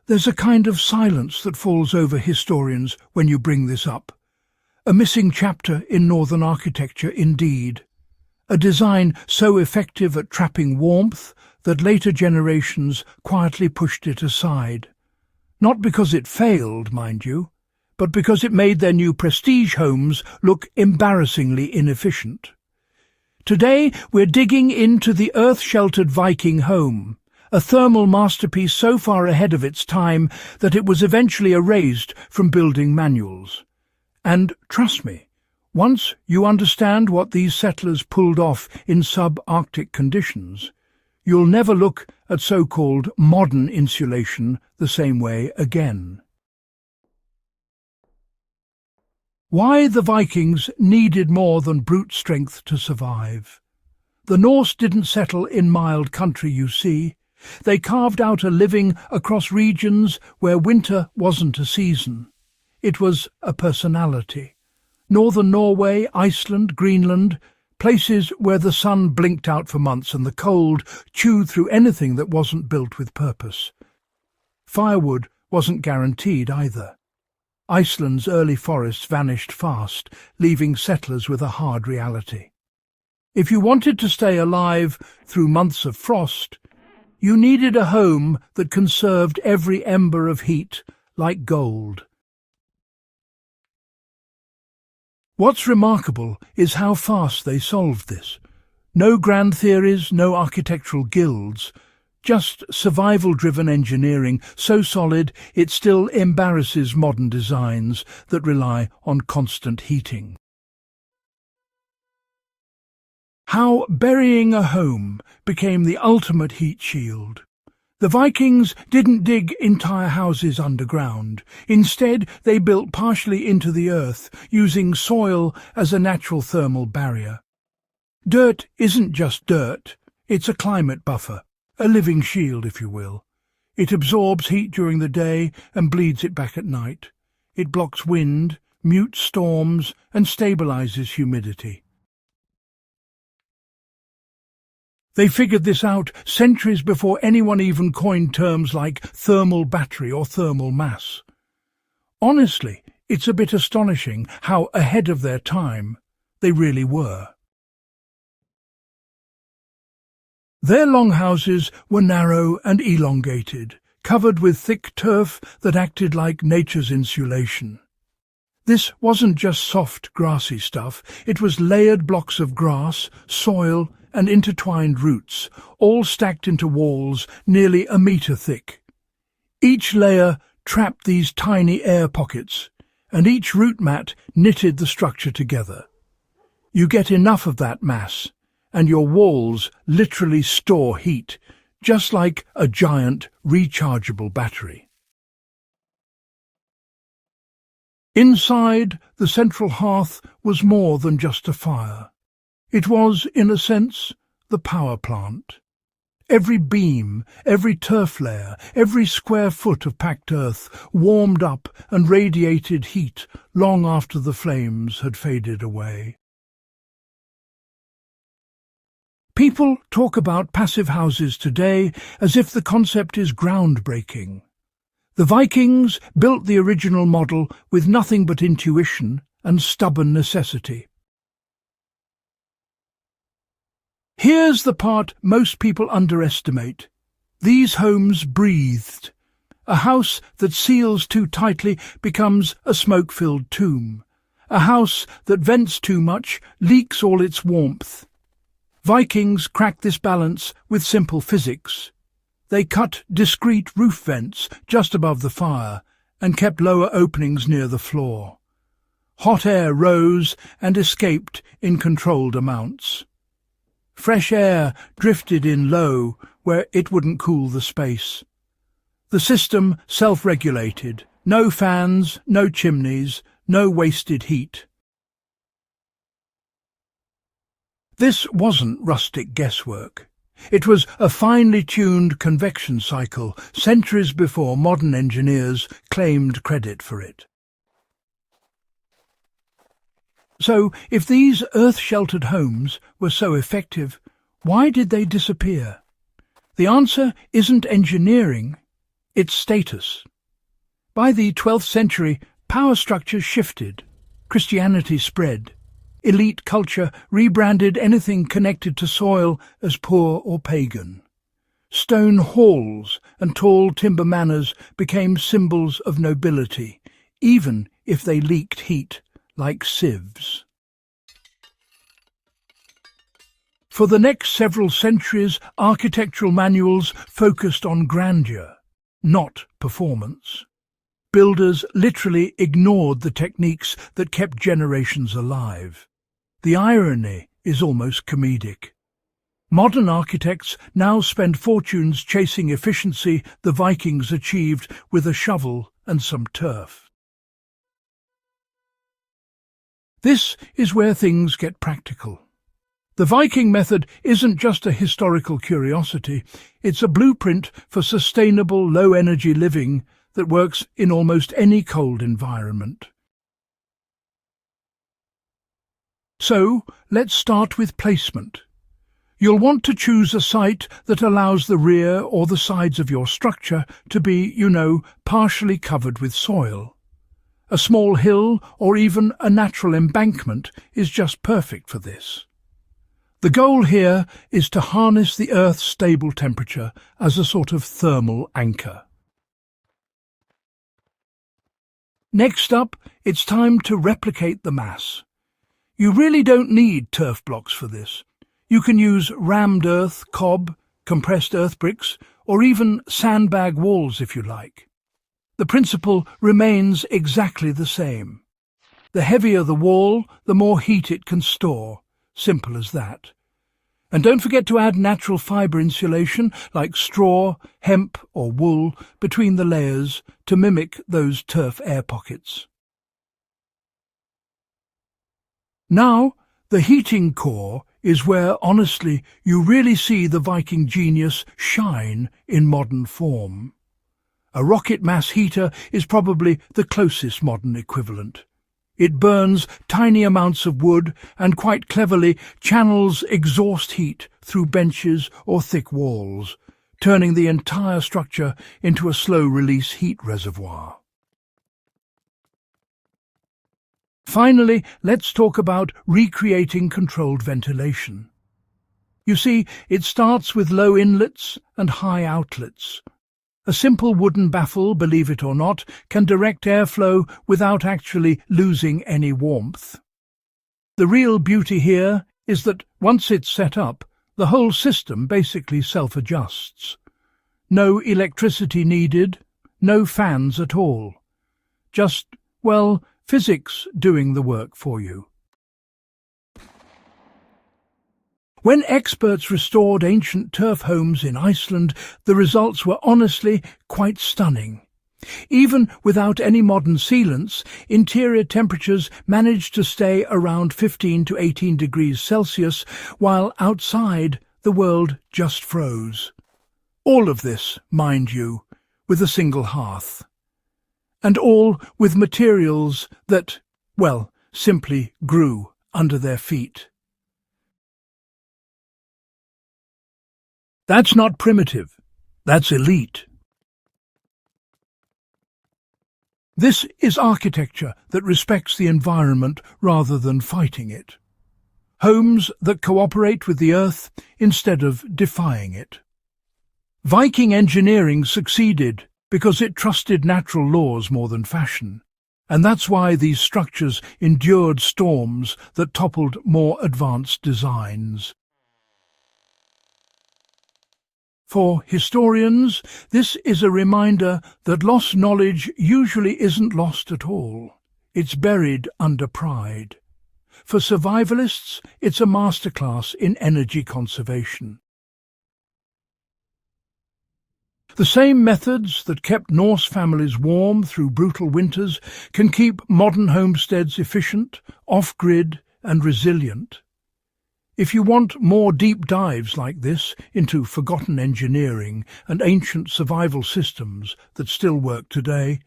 There's a kind of silence that falls over historians when you bring this up. A missing chapter in northern architecture indeed. A design so effective at trapping warmth that later generations quietly pushed it aside. Not because it failed, mind you, but because it made their new prestige homes look embarrassingly inefficient. Today we're digging into the Earth-Sheltered Viking Home, a thermal masterpiece so far ahead of its time that it was eventually erased from building manuals. And trust me, once you understand what these settlers pulled off in sub-Arctic conditions, you'll never look at so-called modern insulation the same way again. Why the Vikings needed more than brute strength to survive. The Norse didn't settle in mild country, you see. They carved out a living across regions where winter wasn't a season. It was a personality. Northern Norway, Iceland, Greenland, places where the sun blinked out for months and the cold chewed through anything that wasn't built with purpose. Firewood wasn't guaranteed either. Iceland's early forests vanished fast, leaving settlers with a hard reality. If you wanted to stay alive through months of frost, you needed a home that conserved every ember of heat like gold. What's remarkable is how fast they solved this. No grand theories, no architectural guilds, just survival-driven engineering so solid it still embarrasses modern designs that rely on constant heating. How burying a home became the ultimate heat shield. The Vikings didn't dig entire houses underground. Instead, they built partially into the earth, using soil as a natural thermal barrier. Dirt isn't just dirt, it's a climate buffer, a living shield, if you will. It absorbs heat during the day and bleeds it back at night. It blocks wind, mutes storms, and stabilizes humidity. They figured this out centuries before anyone even coined terms like thermal battery or thermal mass. Honestly, it's a bit astonishing how ahead of their time they really were. Their longhouses were narrow and elongated, covered with thick turf that acted like nature's insulation. This wasn't just soft, grassy stuff, it was layered blocks of grass, soil, and intertwined roots, all stacked into walls nearly a metre thick. Each layer trapped these tiny air pockets, and each root mat knitted the structure together. You get enough of that mass, and your walls literally store heat, just like a giant rechargeable battery. Inside, the central hearth was more than just a fire. It was, in a sense, the power plant. Every beam, every turf layer, every square foot of packed earth warmed up and radiated heat long after the flames had faded away. People talk about passive houses today as if the concept is groundbreaking. The Vikings built the original model with nothing but intuition and stubborn necessity. Here's the part most people underestimate. These homes breathed. A house that seals too tightly becomes a smoke-filled tomb. A house that vents too much leaks all its warmth. Vikings cracked this balance with simple physics. They cut discrete roof vents just above the fire and kept lower openings near the floor. Hot air rose and escaped in controlled amounts. Fresh air drifted in low where it wouldn't cool the space. The system self-regulated. No fans, no chimneys, no wasted heat. This wasn't rustic guesswork. It was a finely tuned convection cycle centuries before modern engineers claimed credit for it. So, if these earth-sheltered homes were so effective, why did they disappear? The answer isn't engineering, Its status. By the 12th century, power structures shifted. Christianity spread. Elite culture rebranded anything connected to soil as poor or pagan. Stone halls and tall timber manors became symbols of nobility, even if they leaked heat like sieves. For the next several centuries, architectural manuals focused on grandeur, not performance. Builders literally ignored the techniques that kept generations alive. The irony is almost comedic. Modern architects now spend fortunes chasing efficiency the Vikings achieved with a shovel and some turf. This is where things get practical. The Viking method isn't just a historical curiosity, it's a blueprint for sustainable, low-energy living that works in almost any cold environment. So, let's start with placement. You'll want to choose a site that allows the rear or the sides of your structure to be, partially covered with soil. A small hill or even a natural embankment is just perfect for this. The goal here is to harness the Earth's stable temperature as a sort of thermal anchor. Next up, it's time to replicate the mass. You really don't need turf blocks for this. You can use rammed earth, cob, compressed earth bricks, or even sandbag walls if you like. The principle remains exactly the same. The heavier the wall, the more heat it can store. Simple as that. And don't forget to add natural fibre insulation like straw, hemp or wool between the layers to mimic those turf air pockets. Now, the heating core is where, honestly, you really see the Viking genius shine in modern form. A rocket mass heater is probably the closest modern equivalent. It burns tiny amounts of wood and quite cleverly channels exhaust heat through benches or thick walls, turning the entire structure into a slow-release heat reservoir. Finally, let's talk about recreating controlled ventilation. You see, it starts with low inlets and high outlets. A simple wooden baffle, believe it or not, can direct airflow without actually losing any warmth. The real beauty here is that once it's set up, the whole system basically self-adjusts. No electricity needed, no fans at all. Just, physics doing the work for you. When experts restored ancient turf homes in Iceland, the results were honestly quite stunning. Even without any modern sealants, interior temperatures managed to stay around 15 to 18 degrees Celsius, while outside the world just froze. All of this, mind you, with a single hearth. And all with materials that, simply grew under their feet. That's not primitive, that's elite. This is architecture that respects the environment rather than fighting it. Homes that cooperate with the earth instead of defying it. Viking engineering succeeded because it trusted natural laws more than fashion, and that's why these structures endured storms that toppled more advanced designs. For historians, this is a reminder that lost knowledge usually isn't lost at all. It's buried under pride. For survivalists, it's a masterclass in energy conservation. The same methods that kept Norse families warm through brutal winters can keep modern homesteads efficient, off-grid, and resilient. If you want more deep dives like this into forgotten engineering and ancient survival systems that still work today,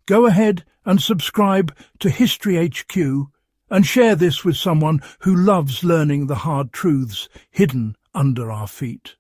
go ahead and subscribe to HistoryHQ and share this with someone who loves learning the hard truths hidden under our feet.